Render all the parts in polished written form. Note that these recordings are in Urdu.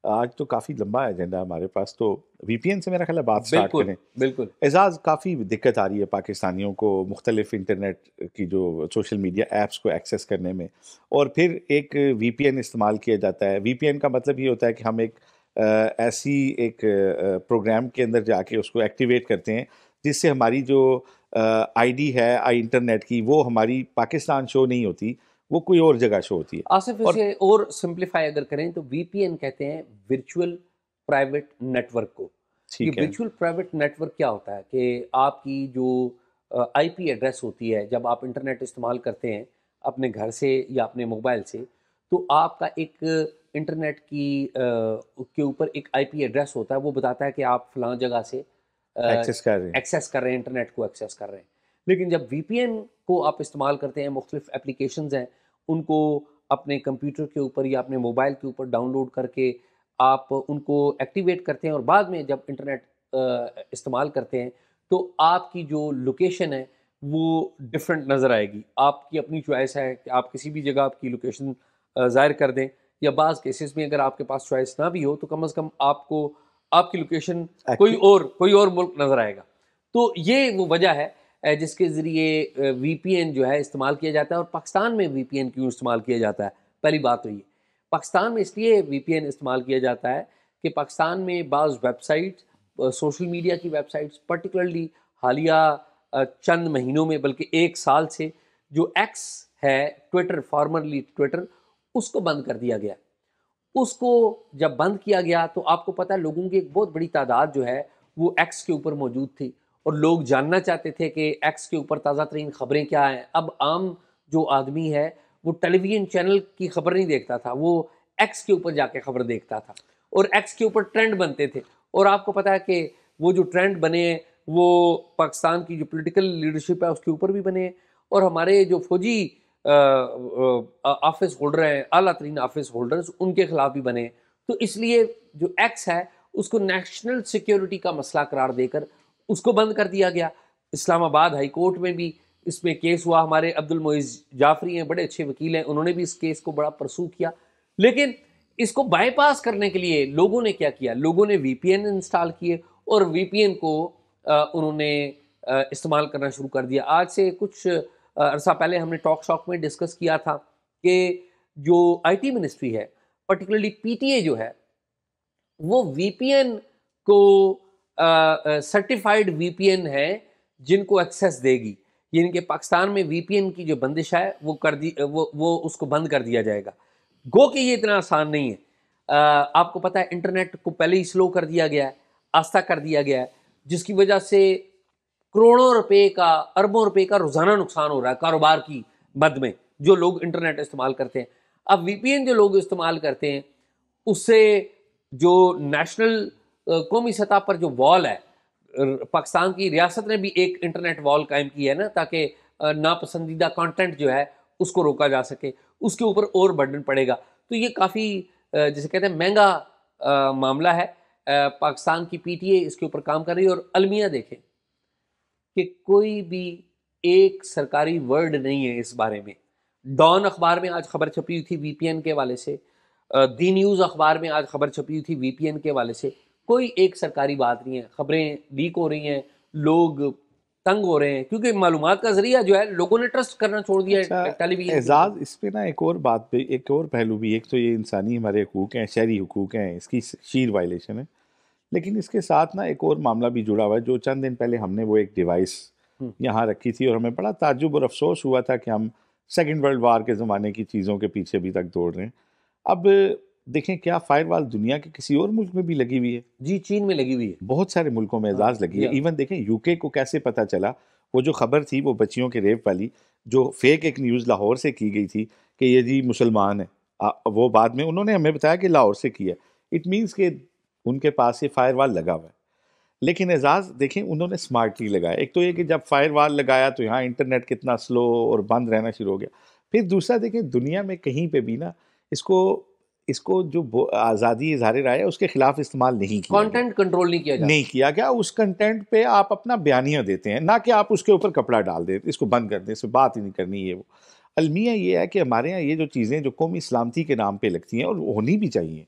آج تو کافی لمبا ایجنڈا ہمارے پاس، تو وی پی این سے میرا خیال ہے بات سٹارٹ بالکل کریں. بالکل. اعزاز، کافی دقت آ رہی ہے پاکستانیوں کو مختلف انٹرنیٹ کی جو سوشل میڈیا ایپس کو ایکسیس کرنے میں، اور پھر ایک وی پی این استعمال کیا جاتا ہے. وی پی این کا مطلب یہ ہوتا ہے کہ ہم ایک ایسی ایک پروگرام کے اندر جا کے اس کو ایکٹیویٹ کرتے ہیں جس سے ہماری جو آئی ڈی ہے انٹرنیٹ کی، وہ ہماری پاکستان شو نہیں ہوتی، وہ کوئی اور جگہ شو ہوتی ہے. آصف اور اسے اور سمپلیفائی اگر کریں تو وی پی این کہتے ہیں ورچوئل پرائیویٹ نیٹ ورک کو. یہ ٹھیک ہے، ورچوئل پرائیویٹ نیٹ ورک کیا ہوتا ہے کہ آپ کی جو آئی پی ایڈریس ہوتی ہے، جب آپ انٹرنیٹ استعمال کرتے ہیں اپنے گھر سے یا اپنے موبائل سے، تو آپ کا ایک انٹرنیٹ کی کے اوپر ایک آئی پی ایڈریس ہوتا ہے، وہ بتاتا ہے کہ آپ فلاں جگہ سے ایکسیس کر رہے ہیں. ایکسیس کر رہے ہیں، انٹرنیٹ کو ایکسیس کر رہے ہیں. لیکن جب وی پی این کو آپ استعمال کرتے ہیں، مختلف اپلیکیشنز ہیں، ان کو اپنے کمپیوٹر کے اوپر یا اپنے موبائل کے اوپر ڈاؤن لوڈ کر کے آپ ان کو ایکٹیویٹ کرتے ہیں، اور بعد میں جب انٹرنیٹ استعمال کرتے ہیں تو آپ کی جو لوکیشن ہے وہ ڈفرینٹ نظر آئے گی. آپ کی اپنی چوائس ہے کہ آپ کسی بھی جگہ آپ کی لوکیشن ظاہر کر دیں، یا بعض کیسز میں اگر آپ کے پاس چوائس نہ بھی ہو تو کم از کم آپ کو آپ کی لوکیشن کوئی اور ملک نظر آئے گا. تو یہ وہ وجہ ہے جس کے ذریعے وی پی این جو ہے استعمال کیا جاتا ہے. اور پاکستان میں وی پی این کیوں استعمال کیا جاتا ہے؟ پہلی بات تو یہ پاکستان میں اس لیے وی پی این استعمال کیا جاتا ہے کہ پاکستان میں بعض ویب سائٹس، سوشل میڈیا کی ویب سائٹس، پرٹیکولرلی حالیہ چند مہینوں میں بلکہ ایک سال سے جو ایکس ہے، ٹویٹر، فارمرلی ٹویٹر، اس کو بند کر دیا گیا. اس کو جب بند کیا گیا تو آپ کو پتہ ہے لوگوں کی ایک بہت بڑی تعداد جو ہے وہ ایکس کے اوپر موجود تھی، اور لوگ جاننا چاہتے تھے کہ ایکس کے اوپر تازہ ترین خبریں کیا ہیں. اب عام جو آدمی ہے وہ ٹیلی ویژن چینل کی خبر نہیں دیکھتا تھا، وہ ایکس کے اوپر جا کے خبر دیکھتا تھا، اور ایکس کے اوپر ٹرینڈ بنتے تھے. اور آپ کو پتہ ہے کہ وہ جو ٹرینڈ بنے ہیں وہ پاکستان کی جو پولیٹیکل لیڈرشپ ہے اس کے اوپر بھی بنے ہیں، اور ہمارے جو فوجی آفس ہولڈر ہیں، اعلیٰ ترین آفس ہولڈرز، ان کے خلاف بھی بنے. تو اس لیے جو ایکس ہے اس کو نیشنل سیکیورٹی کا مسئلہ قرار دے کر اس کو بند کر دیا گیا. اسلام آباد ہائی کورٹ میں بھی اس میں کیس ہوا. ہمارے عبد المعز جعفری ہیں، بڑے اچھے وکیل ہیں، انہوں نے بھی اس کیس کو بڑا پرسو کیا. لیکن اس کو بائی پاس کرنے کے لیے لوگوں نے کیا کیا؟ لوگوں نے وی پی این انسٹال کیے اور وی پی این کو انہوں نے استعمال کرنا شروع کر دیا. آج سے کچھ عرصہ پہلے ہم نے ٹاک شاک میں ڈسکس کیا تھا کہ جو آئی ٹی منسٹری ہے، پرٹیکولرلی پی ٹی اے جو ہے، وہ وی پی این کو سرٹیفائیڈ وی پی این ہے جن کو ایکسیس دے گی. یعنی کہ پاکستان میں وی پی این کی جو بندش ہے وہ اس کو بند کر دیا جائے گا. گو کہ یہ اتنا آسان نہیں ہے. آپ کو پتہ ہے انٹرنیٹ کو پہلے ہی سلو کر دیا گیا ہے، آہستہ کر دیا گیا ہے، جس کی وجہ سے کروڑوں روپے کا، اربوں روپے کا روزانہ نقصان ہو رہا ہے کاروبار کی مد میں جو لوگ انٹرنیٹ استعمال کرتے ہیں. اب وی پی این جو لوگ استعمال کرتے ہیں اس سے جو نیشنل قومی سطح پر جو وال ہے، پاکستان کی ریاست نے بھی ایک انٹرنیٹ وال قائم کی ہے نا، تاکہ ناپسندیدہ کانٹینٹ جو ہے اس کو روکا جا سکے. اس کے اوپر اور برڈن پڑے گا. تو یہ کافی جسے کہتے ہیں مہنگا معاملہ ہے. پاکستان کی پی ٹی اے اس کے اوپر کام کر رہی ہے. اور المیہ دیکھیں کہ کوئی بھی ایک سرکاری ورڈ نہیں ہے اس بارے میں. ڈان اخبار میں آج خبر چھپی ہوئی تھی وی پی این کے حوالے سے، دی نیوز اخبار میں آج خبر چھپی ہوئی تھی وی پی این کے حوالے سے. کوئی ایک سرکاری بات نہیں ہے. خبریں لیک ہو رہی ہیں، لوگ تنگ ہو رہے ہیں کیونکہ معلومات کا ذریعہ جو ہے لوگوں نے ٹرسٹ کرنا چھوڑ دیا اچھا ہے ٹیلی ویژن کے اعزاز، اوپر. اس پہ نا ایک اور بات پہ ایک اور پہلو بھی، ایک تو یہ انسانی ہمارے حقوق ہیں، شہری حقوق ہیں، اس کی شیر وائلیشن ہے. لیکن اس کے ساتھ نا ایک اور معاملہ بھی جڑا ہوا ہے. جو چند دن پہلے ہم نے وہ ایک ڈیوائس یہاں رکھی تھی اور ہمیں بڑا تعجب اور افسوس ہوا تھا کہ ہم سیکنڈ ورلڈ وار کے زمانے کی چیزوں کے پیچھے ابھی تک دوڑ رہے ہیں. اب دیکھیں کیا فائر وال دنیا کے کسی اور ملک میں بھی لگی ہوئی ہے؟ جی، چین میں لگی ہوئی ہے، بہت سارے ملکوں میں اعزاز لگی ہے. ایون دیکھیں یو کے کو کیسے پتہ چلا، وہ جو خبر تھی وہ بچیوں کے ریپ والی، جو فیک ایک نیوز لاہور سے کی گئی تھی کہ یہ جی مسلمان ہے، وہ بعد میں انہوں نے ہمیں بتایا کہ لاہور سے کی ہے. اٹ مینس کہ ان کے پاس یہ فائر وال لگا ہوا ہے. لیکن اعزاز دیکھیں انہوں نے سمارٹلی لگایا. ایک تو یہ کہ جب فائر وال لگایا تو یہاں انٹرنیٹ کتنا سلو اور بند رہنا شروع ہو گیا. پھر دوسرا دیکھیں دنیا میں کہیں پہ بھی نا اس کو جو آزادی اظہار رائے ہے اس کے خلاف استعمال نہیں کیا گیا، کانٹینٹ کنٹرول نہیں کیا جاتا. نہیں کیا گیا. اس کنٹینٹ پہ آپ اپنا بیانیہ دیتے ہیں، نہ کہ آپ اس کے اوپر کپڑا ڈال دیں، اس کو بند کر دیں، اس سے بات ہی نہیں کرنی. وہ المیہ یہ ہے کہ ہمارے ہاں یہ جو چیزیں جو قومی سلامتی کے نام پہ لگتی ہیں اور ہونی بھی چاہیے،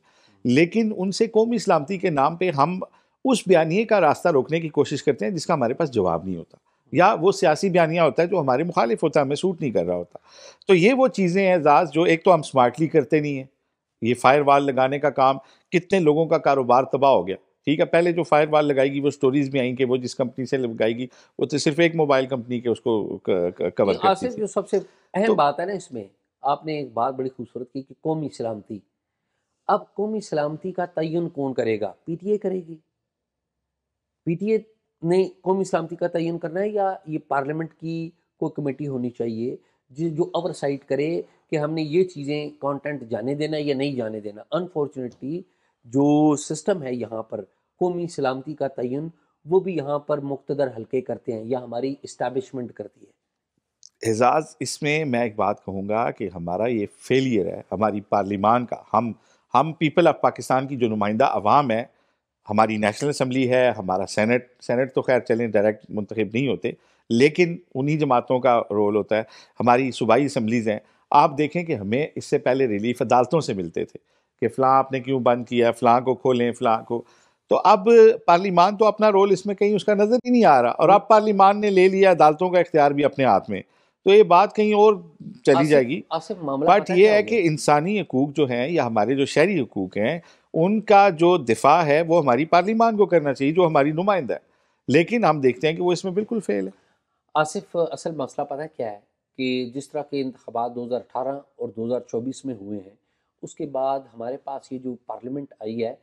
لیکن ان سے قومی سلامتی کے نام پہ ہم اس بیانیے کا راستہ روکنے کی کوشش کرتے ہیں جس کا ہمارے پاس جواب نہیں ہوتا، یا وہ سیاسی بیانیہ ہوتا ہے جو ہمارے مخالف ہوتا ہے، ہمیں سوٹ نہیں کر رہا ہوتا. تو یہ وہ چیزیں ہیں اعزاز جو ایک تو ہم سمارٹلی کرتے نہیں ہیں. یہ فائر وال لگانے کا کام، کتنے لوگوں کا کاروبار تباہ ہو گیا. ٹھیک ہے، پہلے جو فائر وال لگائے گی وہ سٹوریز بھی آئیں کہ وہ جس کمپنی سے لگائے گی وہ تو صرف ایک موبائل کمپنی کے اس کو کور کرتی آصف تھی. جو سب سے اہم بات ہے نا اس میں، آپ نے ایک بات بڑی خوبصورت کی کہ قومی سلامتی. اب قومی سلامتی کا تعین کون کرے گا؟ پی ٹی اے کرے گی. پی ٹی اے نے قومی سلامتی کا تعین کرنا ہے، یا یہ پارلیمنٹ کی کوئی کمیٹی ہونی چاہیے جو اوور سائٹ کرے کہ ہم نے یہ چیزیں کانٹینٹ جانے دینا یا نہیں جانے دینا. انفارچونیٹلی جو سسٹم ہے یہاں پر قومی سلامتی کا تعین، وہ بھی یہاں پر مقتدر حلقے کرتے ہیں یا ہماری اسٹیبلشمنٹ کرتی ہے. اعزاز، اس میں میں ایک بات کہوں گا کہ ہمارا یہ فیلئر ہے ہماری پارلیمان کا. ہم پیپل آف پاکستان کی جو نمائندہ عوام ہے، ہماری نیشنل اسمبلی ہے، ہمارا سینٹ تو خیر چلیں ڈائریکٹ منتخب نہیں ہوتے، لیکن انہی جماعتوں کا رول ہوتا ہے. ہماری صوبائی اسمبلیز ہیں. آپ دیکھیں کہ ہمیں اس سے پہلے ریلیف عدالتوں سے ملتے تھے کہ فلاں آپ نے کیوں بند کیا، فلاں کو کھولیں، فلاں کو. تو اب پارلیمان تو اپنا رول اس میں کہیں اس کا نظر ہی نہیں آ رہا، اور اب پارلیمان نے لے لیا عدالتوں کا اختیار بھی اپنے ہاتھ میں. تو یہ بات کہیں اور چلی جائے گی. آصف معاملہ بٹ پتہ یہ کیا ہے ہو کہ گیا؟ انسانی حقوق جو ہیں یا ہمارے جو شہری حقوق ہیں ان کا جو دفاع ہے وہ ہماری پارلیمان کو کرنا چاہیے جو ہماری نمائندہ ہے. لیکن ہم دیکھتے ہیں کہ وہ اس میں بالکل فیل ہے. آصف اصل مسئلہ پتہ کیا ہے کہ جس طرح کے انتخابات 2018 اور 2024 میں ہوئے ہیں، اس کے بعد ہمارے پاس یہ جو پارلیمنٹ آئی ہے،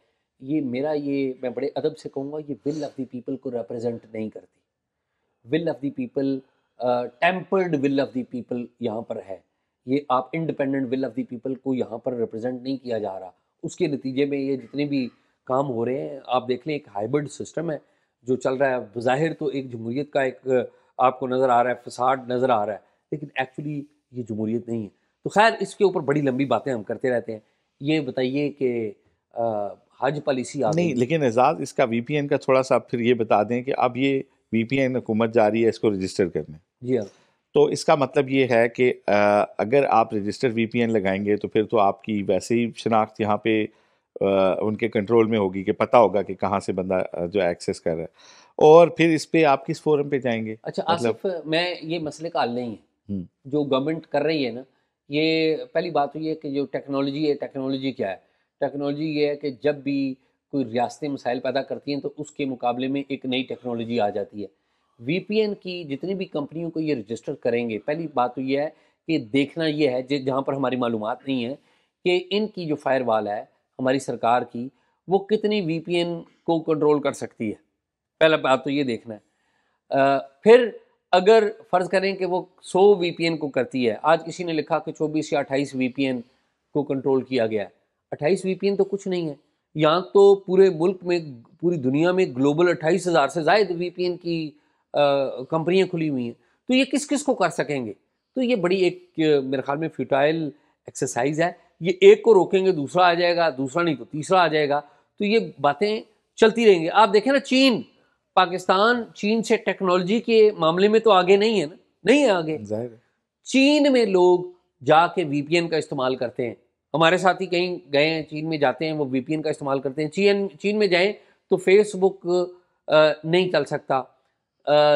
یہ میں بڑے ادب سے کہوں گا، یہ ول آف دی پیپل کو ریپرزینٹ نہیں کرتی. Will of the people, tempered will of the people یہاں پر ہے. یہ آپ independent will of the people کو یہاں پر ریپرزینٹ نہیں کیا جا رہا. اس کے نتیجے میں یہ جتنے بھی کام ہو رہے ہیں، آپ دیکھ لیں ایک ہائبرڈ سسٹم ہے جو چل رہا ہے. بظاہر تو ایک جمہوریت کا ایک آپ کو نظر آ رہا ہے، فساد نظر آ رہا ہے، لیکن ایکچولی یہ جمہوریت نہیں ہے. تو خیر اس کے اوپر بڑی لمبی باتیں ہم کرتے رہتے ہیں. یہ بتائیے کہ حج پالیسی آ نہیں، گئی. لیکن اعزاز اس کا وی پی این کا تھوڑا سا پھر یہ بتا دیں کہ اب یہ وی پی این حکومت جا رہی ہے اس کو رجسٹر کرنے. جی ہاں. تو اس کا مطلب یہ ہے کہ اگر آپ رجسٹر وی پی این لگائیں گے تو پھر تو آپ کی ویسے ہی شناخت یہاں پہ ان کے کنٹرول میں ہوگی کہ پتہ ہوگا کہ کہاں سے بندہ جو ایکسیس کر رہا ہے. اور پھر اس پہ آپ کس فورم پہ جائیں گے؟ اچھا آصف، میں یہ مسئلے کا حل نہیں ہے جو گورنمنٹ کر رہی ہے نا. یہ پہلی بات تو یہ ہے کہ جو ٹیکنالوجی ہے، ٹیکنالوجی کیا ہے؟ ٹیکنالوجی یہ ہے کہ جب بھی کوئی ریاستیں مسائل پیدا کرتی ہیں تو اس کے مقابلے میں ایک نئی ٹیکنالوجی آ جاتی ہے. وی پی این کی جتنی بھی کمپنیوں کو یہ رجسٹر کریں گے، پہلی بات تو یہ ہے کہ دیکھنا یہ ہے جہاں پر ہماری معلومات نہیں ہے کہ ان کی جو فائر وال ہے ہماری سرکار کی، وہ کتنی وی پی این کو کنٹرول کر سکتی ہے. پہلا بات تو یہ دیکھنا ہے. پھر اگر فرض کریں کہ وہ 100 وی پی این کو کرتی ہے، آج کسی نے لکھا کہ 24 یا 28 وی پی این کو کنٹرول کیا گیا ہے. 28 وی پی این تو کچھ نہیں ہے. یہاں تو پورے ملک میں، پوری دنیا میں گلوبل 28,000 سے زائد وی پی این کی کمپنیاں کھلی ہوئی ہیں. تو یہ کس کس کو کر سکیں گے؟ تو یہ بڑی ایک میرے خیال میں فیوٹائل ایکسرسائز ہے. یہ ایک کو روکیں گے دوسرا آ جائے گا، دوسرا نہیں تو تیسرا آ جائے گا. تو یہ باتیں چلتی رہیں گی. آپ دیکھیں نا پاکستان چین سے ٹیکنالوجی کے معاملے میں تو آگے نہیں ہے نا، نہیں ہے آگے. چین میں لوگ جا کے وی پی این کا استعمال کرتے ہیں. ہمارے ساتھی کہیں گئے ہیں چین میں، جاتے ہیں وہ وی پی این کا استعمال کرتے ہیں. چین میں جائیں تو فیس بک نہیں چل سکتا،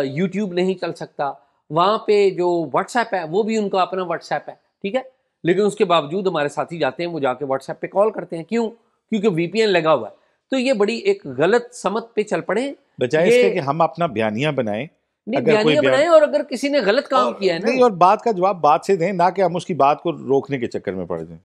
یوٹیوب نہیں چل سکتا. وہاں پہ جو واٹس ایپ ہے وہ بھی ان کا اپنا واٹس ایپ ہے، ٹھیک ہے. لیکن اس کے باوجود ہمارے ساتھی جاتے ہیں، وہ جا کے واٹس ایپ پہ کال کرتے ہیں. کیوں؟ کیونکہ وی پی این لگا ہوا ہے. تو یہ بڑی ایک غلط سمت پہ چل پڑے، بجائے اس کے کہ ہم اپنا بیانیہ بنائیں. نہیں بیانیہ بنائیں، اور اگر کسی نے غلط کام کیا ہے نا، نہیں، اور بات کا جواب بات سے دیں، نہ کہ ہم اس کی بات کو روکنے کے چکر میں پڑ جائیں.